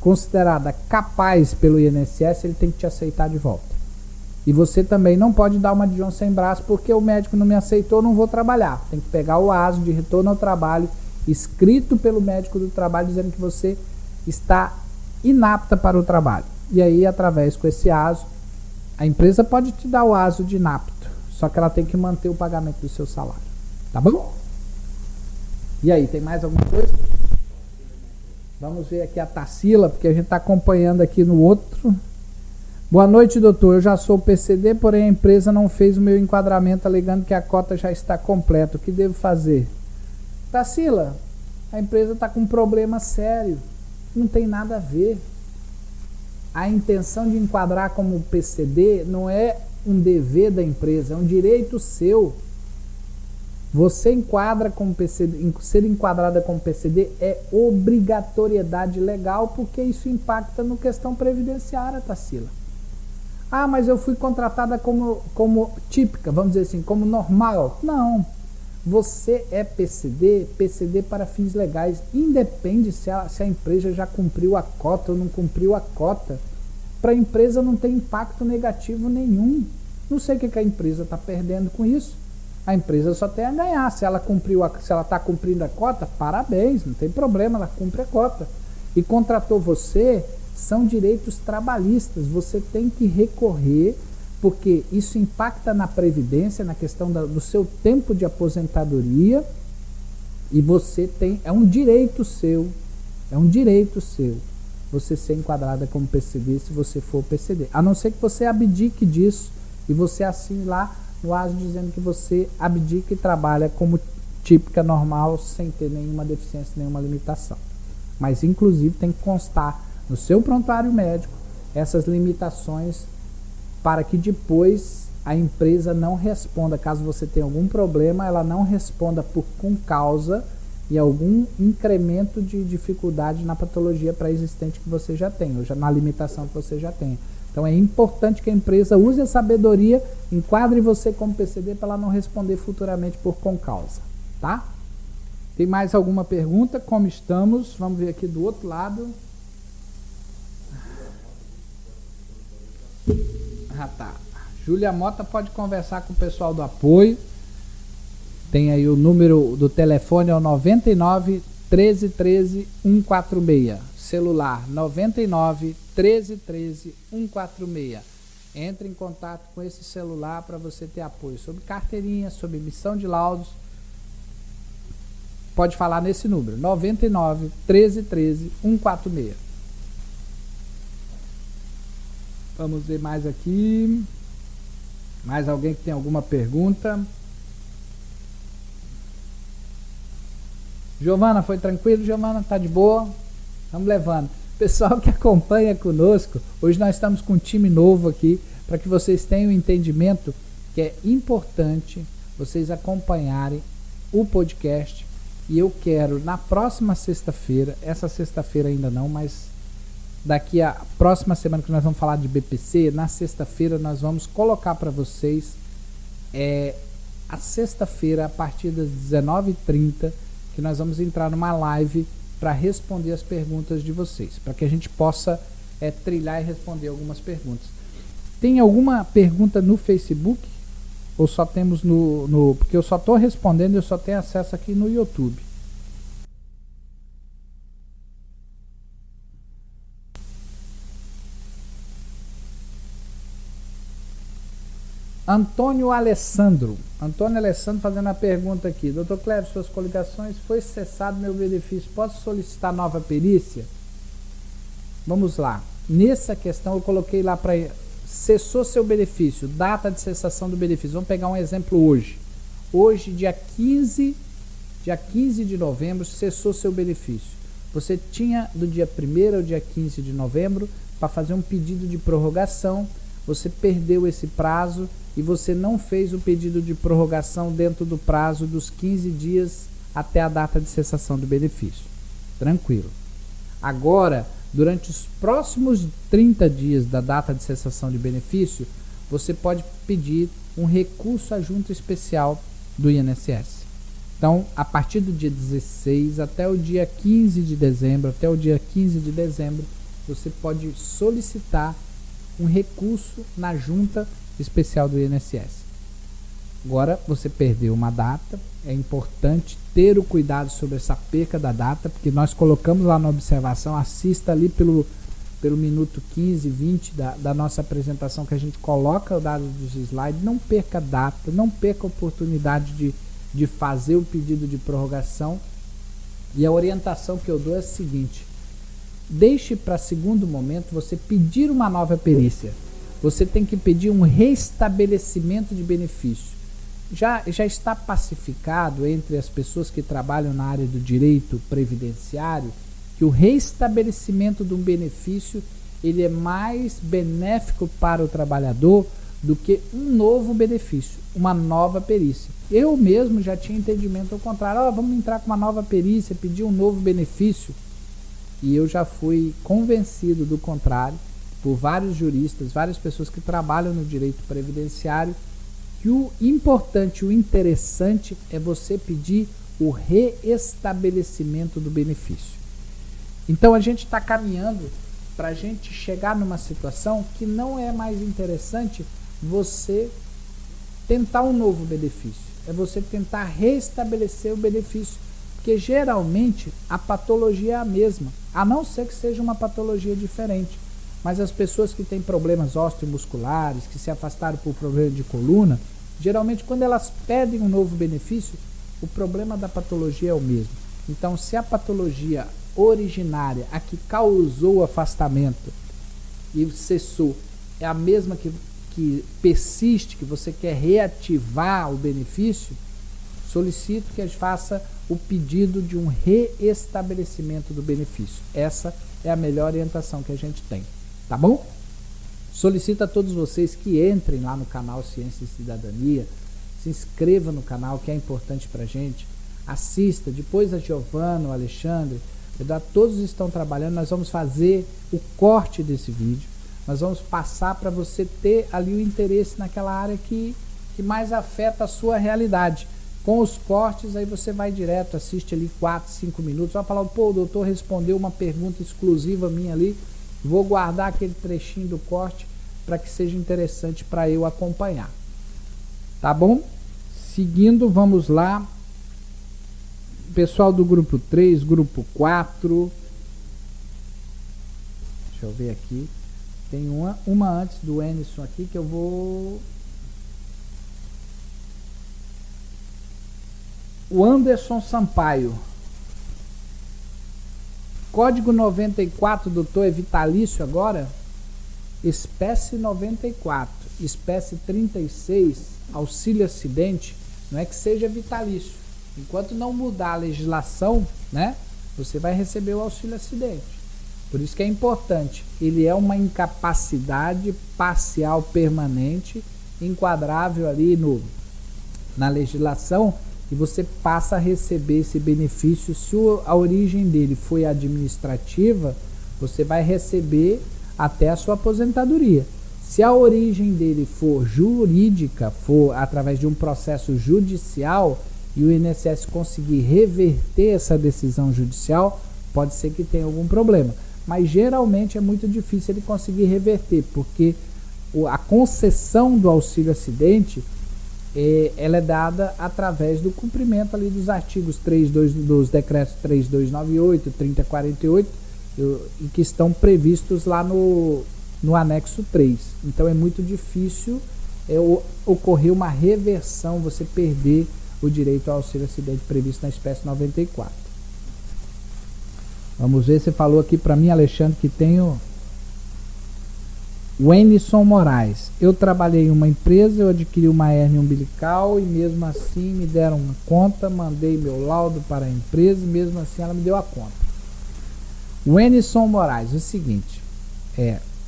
considerada capaz pelo INSS, ele tem que te aceitar de volta. E você também não pode dar uma de João sem braço, porque o médico não me aceitou, não vou trabalhar. Tem que pegar o aso de retorno ao trabalho, escrito pelo médico do trabalho, dizendo que você está inapta para o trabalho. E aí, através com esse aso, a empresa pode te dar o aso de inapto, só que ela tem que manter o pagamento do seu salário. Tá bom? E aí, tem mais alguma coisa? Vamos ver aqui a Tarsila, porque a gente está acompanhando aqui no outro. Boa noite, doutor. Eu já sou PCD, porém a empresa não fez o meu enquadramento, alegando que a cota já está completa. O que devo fazer? Tarsila, a empresa está com um problema sério. Não tem nada a ver. A intenção de enquadrar como PCD não é um dever da empresa, é um direito seu. Você enquadra como PCD, ser enquadrada como PCD é obrigatoriedade legal, porque isso impacta no questão previdenciária, Tarsila. Ah, mas eu fui contratada como típica, vamos dizer assim, como normal. Não. Você é PCD para fins legais, independe se a empresa já cumpriu a cota ou não cumpriu a cota. Para a empresa não tem impacto negativo nenhum. Não sei o que a empresa está perdendo com isso. A empresa só tem a ganhar. Se ela está cumprindo a cota, parabéns, não tem problema, ela cumpre a cota. E contratou você, são direitos trabalhistas. Você tem que recorrer, porque isso impacta na previdência, na questão do seu tempo de aposentadoria, e você tem, é um direito seu, você ser enquadrada como PCD se você for PCD. A não ser que você abdique disso e você assine lá no ASO dizendo que você abdica e trabalha como típica normal, sem ter nenhuma deficiência, nenhuma limitação. Mas inclusive tem que constar no seu prontuário médico essas limitações, para que depois a empresa não responda, caso você tenha algum problema, ela não responda com causa e algum incremento de dificuldade na patologia pré-existente que você já tem, ou já na limitação que você já tem. Então é importante que a empresa use a sabedoria, enquadre você como PCD para ela não responder futuramente por com causa, tá? Tem mais alguma pergunta? Como estamos? Vamos ver aqui do outro lado. Ah, tá. Júlia Mota pode conversar com o pessoal do apoio. Tem aí o número do telefone, é o 99 13 13 146. Celular 99 13 13 146. Entre em contato com esse celular para você ter apoio sobre carteirinha, sobre emissão de laudos. Pode falar nesse número, 99 13 13 146. Vamos ver mais aqui. Mais alguém que tem alguma pergunta? Giovana, foi tranquilo, Giovana? Tá de boa? Vamos levando. Pessoal que acompanha conosco, hoje nós estamos com um time novo aqui, para que vocês tenham um entendimento que é importante vocês acompanharem o podcast. E eu quero, na próxima sexta-feira, essa sexta-feira ainda não, mas daqui a próxima semana que nós vamos falar de BPC, na sexta-feira nós vamos colocar para vocês a sexta-feira, a partir das 19h30, que nós vamos entrar numa live para responder as perguntas de vocês, para que a gente possa trilhar e responder algumas perguntas. Tem alguma pergunta no Facebook? Ou só temos porque eu só estou respondendo, eu só tenho acesso aqui no YouTube. Antônio Alessandro fazendo a pergunta aqui. Dr. Cléber, suas coligações, foi cessado meu benefício, posso solicitar nova perícia? Vamos lá. Nessa questão eu coloquei lá para cessou seu benefício, data de cessação do benefício. Vamos pegar um exemplo hoje. Hoje, dia 15 de novembro, cessou seu benefício. Você tinha do dia 1º ao dia 15 de novembro para fazer um pedido de prorrogação. Você perdeu esse prazo e você não fez o pedido de prorrogação dentro do prazo dos 15 dias até a data de cessação do benefício. Tranquilo. Agora, durante os próximos 30 dias da data de cessação de benefício, você pode pedir um recurso à junta especial do INSS. Então, a partir do dia 16 até o dia 15 de dezembro, você pode solicitar um recurso na junta especial do INSS. Agora, você perdeu uma data, é importante ter o cuidado sobre essa perca da data, porque nós colocamos lá na observação, assista ali pelo minuto 15, 20 da nossa apresentação, que a gente coloca o dado dos slides. Não perca a data, não perca a oportunidade de fazer o pedido de prorrogação. E a orientação que eu dou é a seguinte: deixe para segundo momento você pedir uma nova perícia. Você tem que pedir um restabelecimento de benefício. Já está pacificado entre as pessoas que trabalham na área do direito previdenciário que o restabelecimento de um benefício ele é mais benéfico para o trabalhador do que um novo benefício, uma nova perícia. Eu mesmo já tinha entendimento ao contrário. Vamos entrar com uma nova perícia, pedir um novo benefício. E eu já fui convencido do contrário por vários juristas, várias pessoas que trabalham no direito previdenciário, que o importante, o interessante é você pedir o reestabelecimento do benefício. Então a gente está caminhando para a gente chegar numa situação que não é mais interessante você tentar um novo benefício, é você tentar restabelecer o benefício, porque geralmente a patologia é a mesma, a não ser que seja uma patologia diferente. Mas as pessoas que têm problemas osteomusculares, que se afastaram por problema de coluna, geralmente quando elas pedem um novo benefício, o problema da patologia é o mesmo. Então, se a patologia originária, a que causou o afastamento e cessou, é a mesma que persiste, que você quer reativar o benefício, solicito que a gente faça o pedido de um reestabelecimento do benefício. Essa é a melhor orientação que a gente tem, tá bom? Solicito a todos vocês que entrem lá no canal Ciência e Cidadania, se inscreva no canal, que é importante pra gente, assista, depois a Giovana, o Alexandre, todos estão trabalhando, nós vamos fazer o corte desse vídeo, nós vamos passar para você ter ali o interesse naquela área que mais afeta a sua realidade. Com os cortes, aí você vai direto, assiste ali 4, 5 minutos, vai falar, pô, o doutor respondeu uma pergunta exclusiva minha ali, vou guardar aquele trechinho do corte para que seja interessante para eu acompanhar. Tá bom? Seguindo, vamos lá. Pessoal do grupo 3, grupo 4. Deixa eu ver aqui. Tem uma antes do Enison aqui que eu vou... O Anderson Sampaio. Código 94, doutor, é vitalício agora? Espécie 94, espécie 36, auxílio acidente, não é que seja vitalício. Enquanto não mudar a legislação, né, você vai receber o auxílio acidente. Por isso que é importante. Ele é uma incapacidade parcial permanente, enquadrável ali na legislação, e você passa a receber esse benefício. Se a origem dele foi administrativa, você vai receber até a sua aposentadoria. Se a origem dele for jurídica, for através de um processo judicial, e o INSS conseguir reverter essa decisão judicial, pode ser que tenha algum problema. Mas geralmente é muito difícil ele conseguir reverter, porque a concessão do auxílio acidente ela é dada através do cumprimento ali dos artigos 3.2 dos decretos 3298, 3048, e que estão previstos lá no anexo 3. Então é muito difícil ocorrer uma reversão, você perder o direito ao auxílio acidente previsto na espécie 94. Vamos ver, você falou aqui para mim, Alexandre, que tenho o Enison Moraes. Eu trabalhei em uma empresa, eu adquiri uma hérnia umbilical e mesmo assim me deram uma conta, mandei meu laudo para a empresa e mesmo assim ela me deu a conta. O Enison Moraes, é o seguinte,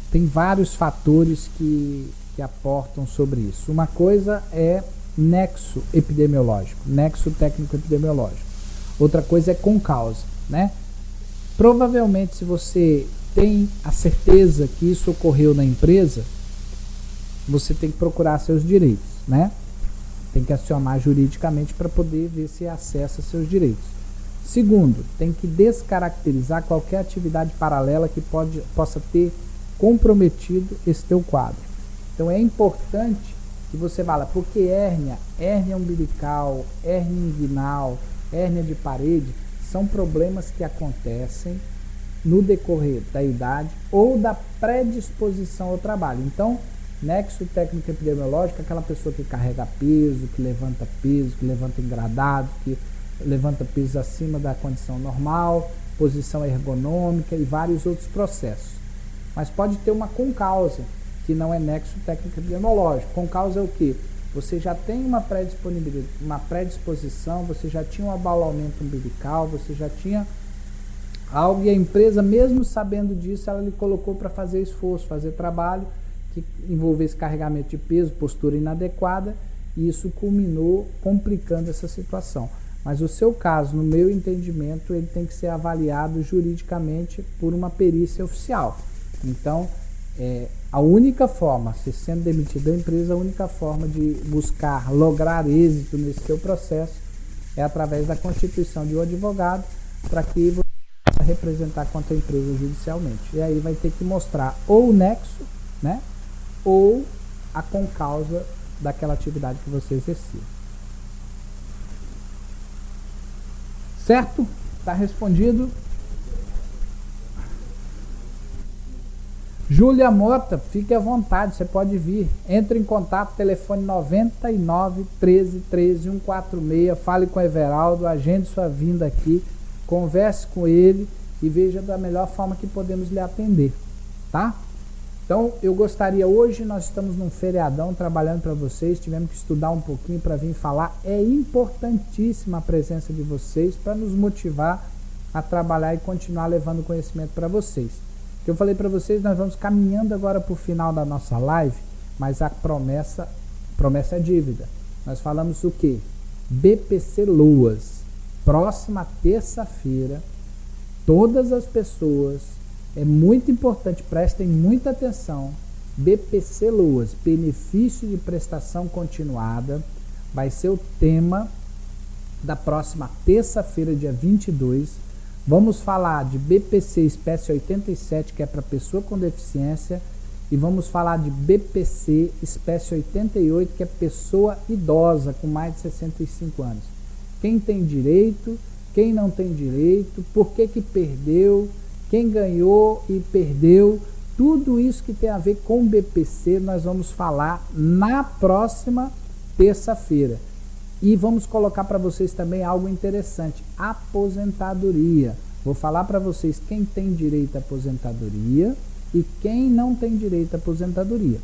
tem vários fatores que aportam sobre isso. Uma coisa é nexo epidemiológico, nexo técnico epidemiológico. Outra coisa é concausa, né? Provavelmente, se você tem a certeza que isso ocorreu na empresa, você tem que procurar seus direitos, né? Tem que acionar juridicamente para poder ver se acessa seus direitos. Segundo, tem que descaracterizar qualquer atividade paralela que possa ter comprometido esse teu quadro. Então é importante que você fala, porque hérnia umbilical, hérnia inguinal, hérnia de parede, são problemas que acontecem no decorrer da idade ou da predisposição ao trabalho. Então, nexo técnico epidemiológico é aquela pessoa que carrega peso, que levanta engradado, que levanta peso acima da condição normal, posição ergonômica e vários outros processos. Mas pode ter uma concausa, que não é nexo técnico epidemiológico. Concausa é o quê? Você já tem uma predisposição, você já tinha um abaulamento umbilical, você já tinha algo, e a empresa, mesmo sabendo disso, ela lhe colocou para fazer esforço, fazer trabalho, que envolvesse carregamento de peso, postura inadequada, e isso culminou complicando essa situação. Mas o seu caso, no meu entendimento, ele tem que ser avaliado juridicamente por uma perícia oficial. Então, a única forma, se sendo demitido da empresa, a única forma de buscar lograr êxito nesse seu processo é através da constituição de um advogado para que você possa representar contra a empresa judicialmente. E aí vai ter que mostrar ou o nexo, né, ou a concausa daquela atividade que você exercia. Certo? Está respondido. Júlia Mota, fique à vontade, você pode vir. Entre em contato, telefone 99 13 13 146. Fale com o Everaldo, agende sua vinda aqui, converse com ele e veja da melhor forma que podemos lhe atender, tá? Então, eu gostaria, hoje nós estamos num feriadão trabalhando para vocês, tivemos que estudar um pouquinho para vir falar. É importantíssima a presença de vocês para nos motivar a trabalhar e continuar levando conhecimento para vocês. Que eu falei para vocês, nós vamos caminhando agora para o final da nossa live, mas a promessa é dívida. Nós falamos o quê? BPC Loas. Próxima terça-feira, todas as pessoas, é muito importante, prestem muita atenção. BPC Loas, benefício de prestação continuada, vai ser o tema da próxima terça-feira, dia 22. Vamos falar de BPC espécie 87, que é para pessoa com deficiência, e vamos falar de BPC espécie 88, que é pessoa idosa com mais de 65 anos. Quem tem direito, quem não tem direito, por que perdeu, quem ganhou e perdeu, tudo isso que tem a ver com BPC nós vamos falar na próxima terça-feira. E vamos colocar para vocês também algo interessante, aposentadoria. Vou falar para vocês quem tem direito à aposentadoria e quem não tem direito à aposentadoria.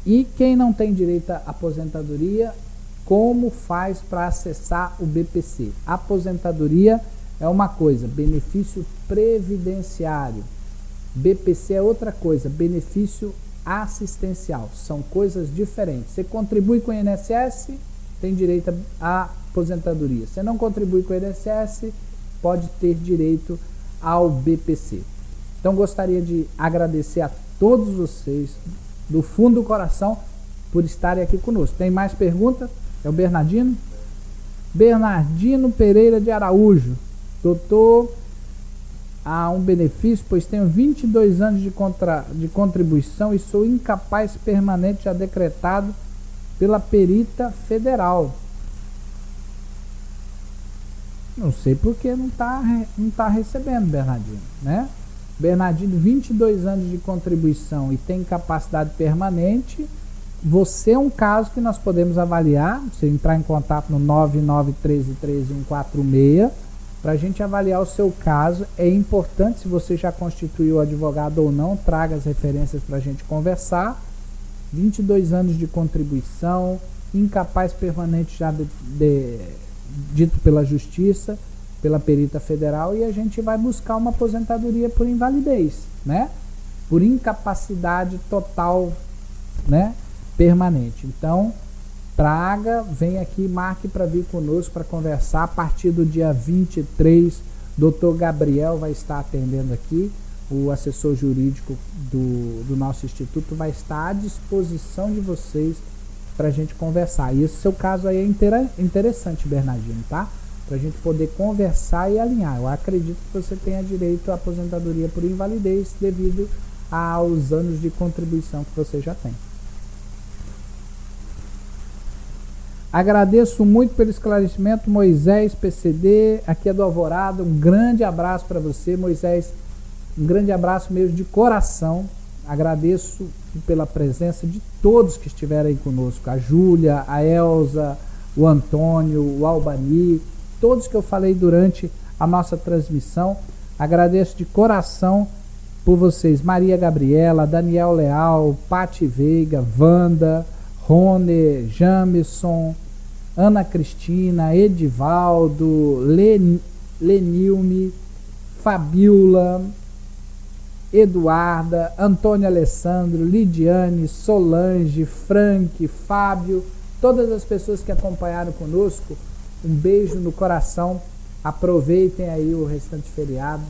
E quem não tem direito à aposentadoria, como faz para acessar o BPC? Aposentadoria é uma coisa, benefício previdenciário. BPC é outra coisa, benefício assistencial. São coisas diferentes. Você contribui com o INSS, tem direito à aposentadoria. Você não contribui com o INSS, pode ter direito ao BPC. Então gostaria de agradecer a todos vocês, do fundo do coração, por estarem aqui conosco. Tem mais perguntas? É o Bernardino? Bernardino Pereira de Araújo. Doutor, há um benefício, pois tenho 22 anos de contribuição e sou incapaz permanente já decretado pela perita federal. Não sei porque não tá recebendo, Bernardino, né? Bernardino, 22 anos de contribuição e tem incapacidade permanente. Você é um caso que nós podemos avaliar. Você entrar em contato no 991313 para a gente avaliar o seu caso. É importante, se você já constituiu advogado ou não, traga as referências para a gente conversar. 22 anos de contribuição, incapaz permanente já dito pela justiça, pela perita federal, e a gente vai buscar uma aposentadoria por invalidez, né? Por incapacidade total, né? Permanente. Então, traga, vem aqui, marque para vir conosco para conversar. A partir do dia 23, Dr. Gabriel vai estar atendendo aqui. O assessor jurídico do nosso instituto vai estar à disposição de vocês para a gente conversar. E esse seu caso aí é interessante, Bernardino, tá? Para a gente poder conversar e alinhar. Eu acredito que você tenha direito à aposentadoria por invalidez devido aos anos de contribuição que você já tem. Agradeço muito pelo esclarecimento, Moisés PCD, aqui é do Alvorada. Um grande abraço para você, Moisés. Um grande abraço mesmo de coração. Agradeço pela presença de todos que estiveram aí conosco. A Júlia, a Elza, o Antônio, o Albani, todos que eu falei durante a nossa transmissão. Agradeço de coração por vocês. Maria Gabriela, Daniel Leal, Pati Veiga, Wanda, Rony, Jamerson, Ana Cristina, Edivaldo, Lenilme, Fabiola, Eduarda, Antônio Alessandro, Lidiane, Solange, Frank, Fábio, todas as pessoas que acompanharam conosco, um beijo no coração. Aproveitem aí o restante feriado.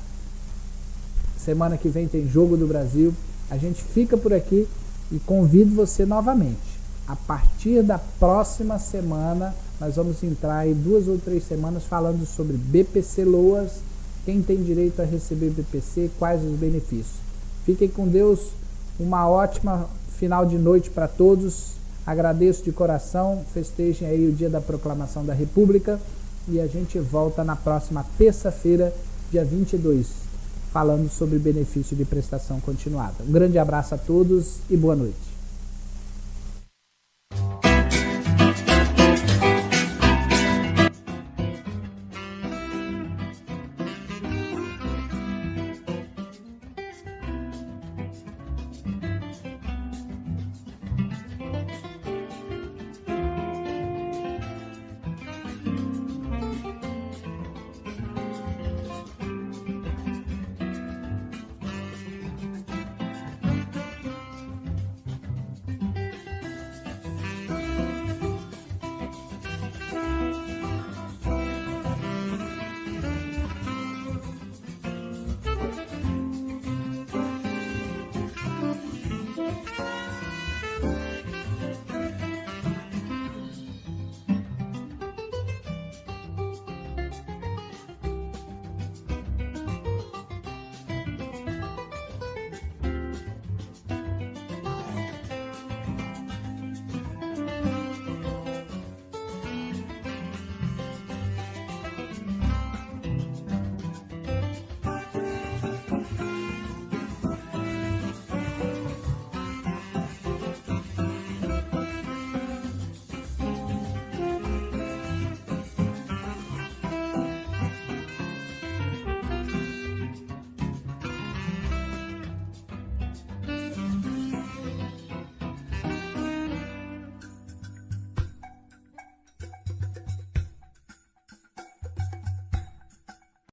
Semana que vem tem Jogo do Brasil. A gente fica por aqui e convido você novamente. A partir da próxima semana, nós vamos entrar em 2 ou 3 semanas falando sobre BPC Loas, quem tem direito a receber BPC, quais os benefícios. Fiquem com Deus, uma ótima final de noite para todos. Agradeço de coração, festejem aí o dia da proclamação da República e a gente volta na próxima terça-feira, dia 22, falando sobre benefício de prestação continuada. Um grande abraço a todos e boa noite.